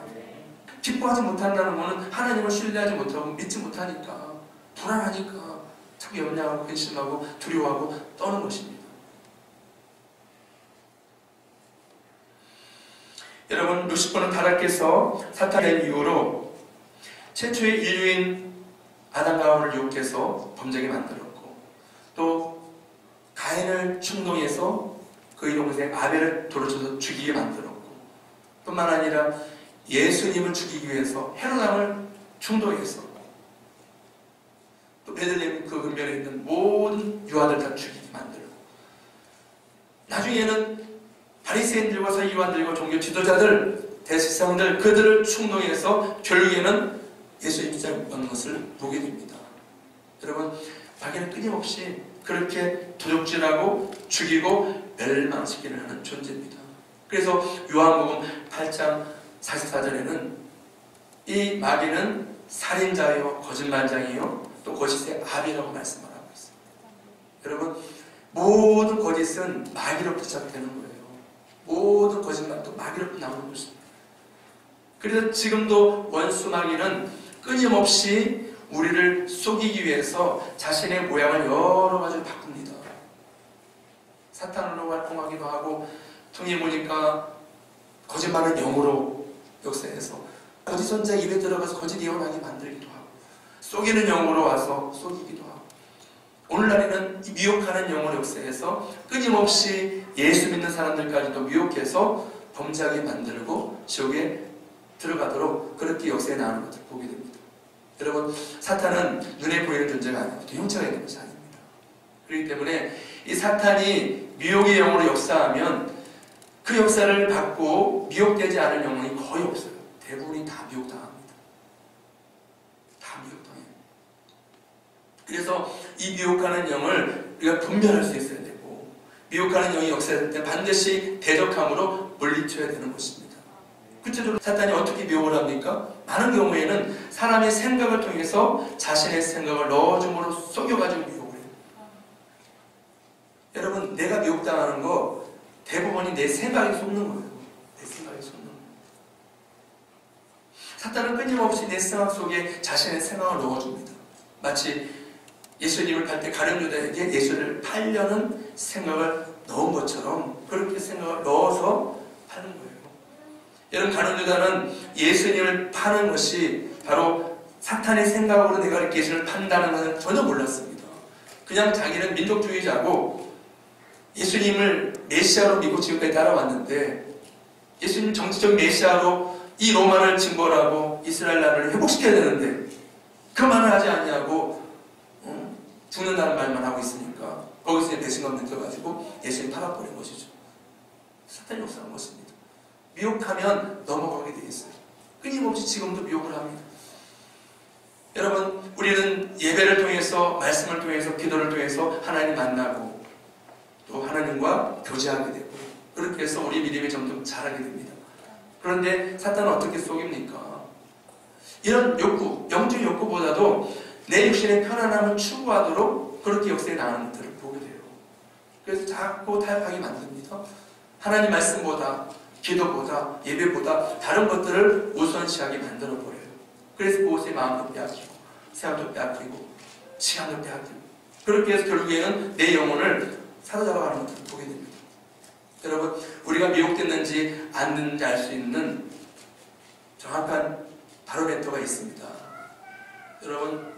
기뻐하지 못한다는 것은 하나님을 신뢰하지 못하고 믿지 못하니까, 불안하니까 자꾸 염려하고 근심하고 두려워하고 떠는 것입니다. 여러분, 루시퍼는 타락해서 사탄의 이후로 최초의 인류인 아담과 하와를 유혹해서 범죄하게 만들었고, 또 가인을 충동해서 그의 동생 아벨을 돌을 쳐서 죽이게 만들었고, 뿐만 아니라 예수님을 죽이기 위해서 헤로당을 충동해서 또 베들레헴 그 근변에 있는 모든 유아들 다 죽이게 만들고, 나중에는 바리새인들과 서기관들과 종교 지도자들, 대식상들 그들을 충동해서 결국에는 예수의 입장에 못 받는 것을 보게 됩니다. 여러분, 자기는 끊임없이 그렇게 도둑질하고 죽이고 멸망시키는 하는 존재입니다. 그래서 요한복음 8장 44절에는 이 마귀는 살인자요 거짓말장이요 또 거짓의 아비라고 말씀을 하고 있습니다. 여러분, 모든 거짓은 마귀로부터 시작되는 거예요. 모든 거짓말도 마귀로부터 나오는 것입니다. 그래서 지금도 원수 마귀는 끊임없이 우리를 속이기 위해서 자신의 모양을 여러 가지로 바꿉니다. 사탄으로 활동하기도 하고, 통해 보니까 거짓말은 영으로 역사해서 거짓 선자 입에 들어가서 거짓 예언하게 만들기도 하고, 속이는 영으로 와서 속이기도 하고, 오늘날에는 이 미혹하는 영으로 역사해서 끊임없이 예수 믿는 사람들까지도 미혹해서 범죄하게 만들고 지옥에 들어가도록 그렇게 역사에 나오는 것을 보게 됩니다. 여러분, 사탄은 눈에 보이는 존재가 아니고 형체가 있는 것이 아닙니다. 그렇기 때문에 이 사탄이 미혹의 영으로 역사하면 그 역사를 받고 미혹되지 않은 영혼이 거의 없어요. 대부분이 다 미혹당합니다. 다 미혹당해요. 그래서 이 미혹하는 영을 우리가 분별할 수 있어야 되고, 미혹하는 영이 역사할 때 반드시 대적함으로 물리쳐야 되는 것입니다. 구체적으로 사탄이 어떻게 미혹을 합니까? 많은 경우에는 사람의 생각을 통해서 자신의 생각을 넣어줌으로 속여가지고 미혹을 해요. 여러분, 내가 미혹당하는 거 대부분이 내 생각에 속는 거예요. 내 생각에 속는 거예요. 사탄은 끊임없이 내 생각 속에 자신의 생각을 넣어줍니다. 마치 예수님을 팔 때 가룟 유다에게 예수를 팔려는 생각을 넣은 것처럼 그렇게 생각을 넣어서 파는 거예요. 여러분, 가룟 유다는 예수님을 파는 것이 바로 사탄의 생각으로 내가 이렇게 예수를 판다는 것은 전혀 몰랐습니다. 그냥 자기는 민족주의자고 예수님을 메시아로 믿고 지금까지 따라왔는데, 예수님 정치적 메시아로 이 로마를 징벌하고 이스라엘 나라를 회복시켜야 되는데 그만을 하지 않냐고 죽는다는 말만 하고 있으니까 거기서 이제 배신감 느껴가지고 예수님 팔아버린 것이죠. 사탄이 역사한 것입니다. 미혹하면 넘어가게 되어 있어요. 끊임없이 지금도 미혹을 합니다. 여러분, 우리는 예배를 통해서, 말씀을 통해서, 기도를 통해서 하나님 만나고 또 하나님과 교제하게 되고 그렇게 해서 우리 믿음이 점점 자라게 됩니다. 그런데 사탄은 어떻게 속입니까? 이런 욕구, 영적 욕구보다도 내 육신의 편안함을 추구하도록 그렇게 역사에 나가는 것들을 보게 돼요. 그래서 자꾸 타협하게 만듭니다. 하나님 말씀보다, 기도보다, 예배보다 다른 것들을 우선시하게 만들어버려요. 그래서 그곳에 마음도 빼앗기고, 생각도 빼앗기고, 시간도 빼앗기고, 그렇게 해서 결국에는 내 영혼을 사로잡아가는 것들을 보게 됩니다. 여러분, 우리가 미혹됐는지 안 됐는지 알 수 있는 정확한 바로메터가 있습니다. 여러분,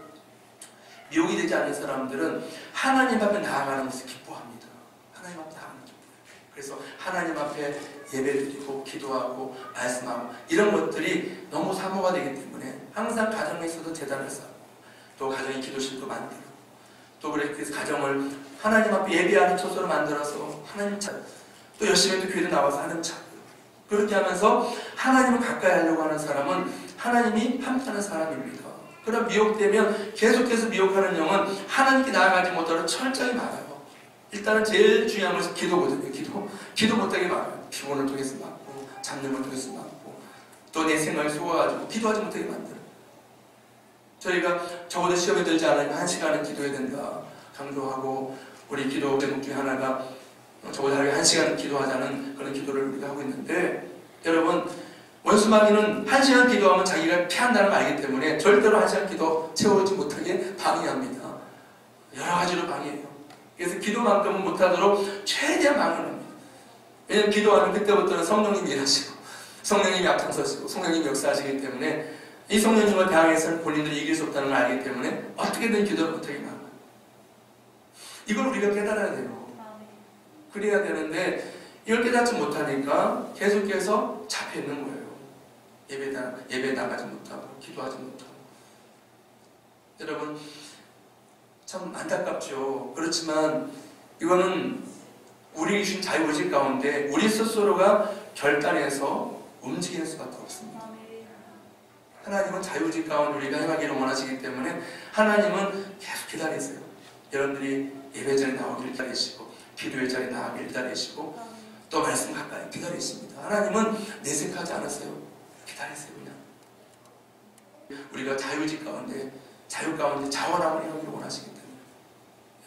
미혹이 되지 않는 사람들은 하나님 앞에 나아가는 것을 기뻐합니다. 하나님 앞에 나아가는 것을 기뻐해요. 그래서 하나님 앞에 예배드리고 기도하고 말씀하고 이런 것들이 너무 사모가 되기 때문에 항상 가정에서도 제단을 쌓고 또 가정의 기도실도 만들고 또 그래서 가정을 하나님 앞에 예배하는 처소로 만들어서 하나님 찾고 또 열심히 또 교회도 나와서 하나님 찾고 그렇게 하면서 하나님을 가까이 하려고 하는 사람은 하나님이 함께하는 사람입니다. 그럼 미혹되면 계속해서 미혹하는 영은 하나님께 나아가지 못하도록 철저히 막아요. 일단은 제일 중요한 것은 기도거든요. 기도 못하게 막아요. 피곤을 통해서 막고 잡념을 통해서 막고 또 내 생각에 속아가지고 기도하지 못하게 만들어요. 저희가 적어도 시험에 들지 않으면 1시간은 기도해야 된다 강조하고 우리 기도 제목 중에 하나가 적어도 하루에 1시간 기도하자는 그런 기도를 우리가 하고 있는데 여러분 원수마귀는 1시간 기도하면 자기가 피한다는 걸 알기 때문에 절대로 1시간 기도 채워오지 못하게 방해합니다. 여러 가지로 방해해요. 그래서 기도만큼은 못하도록 최대한 방해를 합니다. 왜냐하면 기도하면 그때부터는 성령님이 일하시고 성령님이 앞장서시고 성령님이 역사하시기 때문에 이 성령님과 대항해서는 본인들이 이길 수 없다는 걸 알기 때문에 어떻게든 기도를 못하게 막아요. 이걸 우리가 깨달아야 돼요. 그래야 되는데 이걸 깨닫지 못하니까 계속해서 잡혀있는 거예요. 예배 나가지 못하고 기도하지 못하고. 여러분 참 안타깝죠. 그렇지만 이거는 우리 주신 자유의지 가운데 우리 스스로가 결단해서 움직이는 수밖에 없습니다. 하나님은 자유의지 가운데 우리가 행하기를 원하시기 때문에 하나님은 계속 기다리세요. 여러분들이 예배 자리에 나오기를 기다리시고 기도의 자리에 나가기를 기다리시고 또 말씀 가까이 기다리십니다. 하나님은 내색하지 않으세요. 기다리세요. 그냥 우리가 자유의지 가운데 자유 가운데 자원함을 행하기를 원하시기 때문에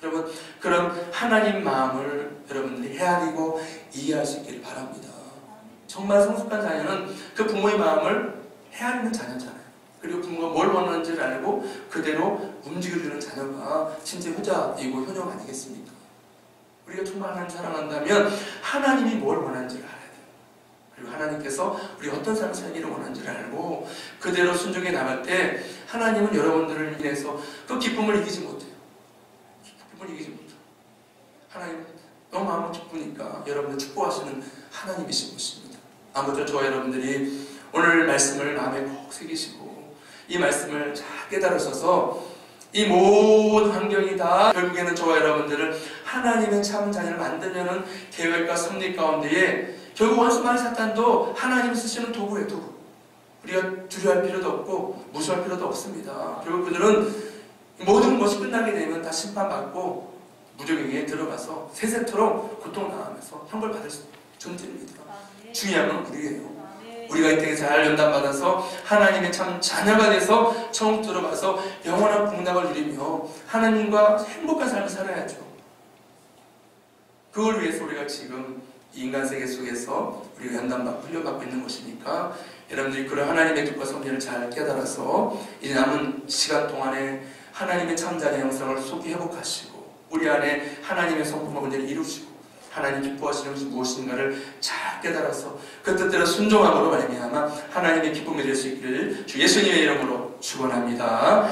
여러분 그런 하나님 마음을 여러분들이 헤아리고 이해할 수 있기를 바랍니다. 정말 성숙한 자녀는 그 부모의 마음을 헤아리는 자녀잖아요. 그리고 부모가 뭘 원하는지를 알고 그대로 움직여주는 자녀가 진짜 효자이고 효녀가 아니겠습니까? 우리가 정말 하나님 사랑한다면 하나님이 뭘 원하는지를 알아야 돼요. 그리고 하나님께서 우리 어떤 삶을 살기를 원하는지를 알고 그대로 순종해 나갈 때 하나님은 여러분들을 인해서 그 기쁨을 이기지 못해요. 기쁨을 이기지 못해요. 하나님 너무 마음이 기쁘니까 여러분들 축복하시는 하나님이신 것입니다. 아무쪼록 저와 여러분들이 오늘 말씀을 마음에 꼭 새기시고 이 말씀을 잘 깨달으셔서 이 모든 환경이 다 결국에는 저와 여러분들을 하나님의 참 자녀를 만들려는 계획과 섭리 가운데에 결국 원수마귀 사탄도 하나님이 쓰시는 도구예요. 도구. 우리가 두려워할 필요도 없고 무서워할 필요도 없습니다. 결국 그들은 모든 것이 끝나게 되면 다 심판받고 무적행에 들어가서 세세토록 고통당하면서 형벌받을 존재입니다. 중요한 건 우리예요. 우리가 이 땅에 잘 연단받아서 하나님의 참 자녀가 돼서 처음 들어가서 영원한 복락을 누리며 하나님과 행복한 삶을 살아야죠. 그걸 위해서 우리가 지금 이 인간 세계 속에서 우리가 연단받고 훈련받고 있는 것이니까 여러분들이 그런 하나님의 뜻과 섭리를 잘 깨달아서 이제 남은 시간 동안에 하나님의 참 자녀의 형상을 속히 회복하시고 우리 안에 하나님의 성품과 문제를 이루시고 하나님 기뻐하시는 것이 무엇인가를 잘 깨달아서 그 뜻대로 순종함으로 말미암아 하나님의 기쁨이 될 수 있기를 주 예수님의 이름으로 축원합니다.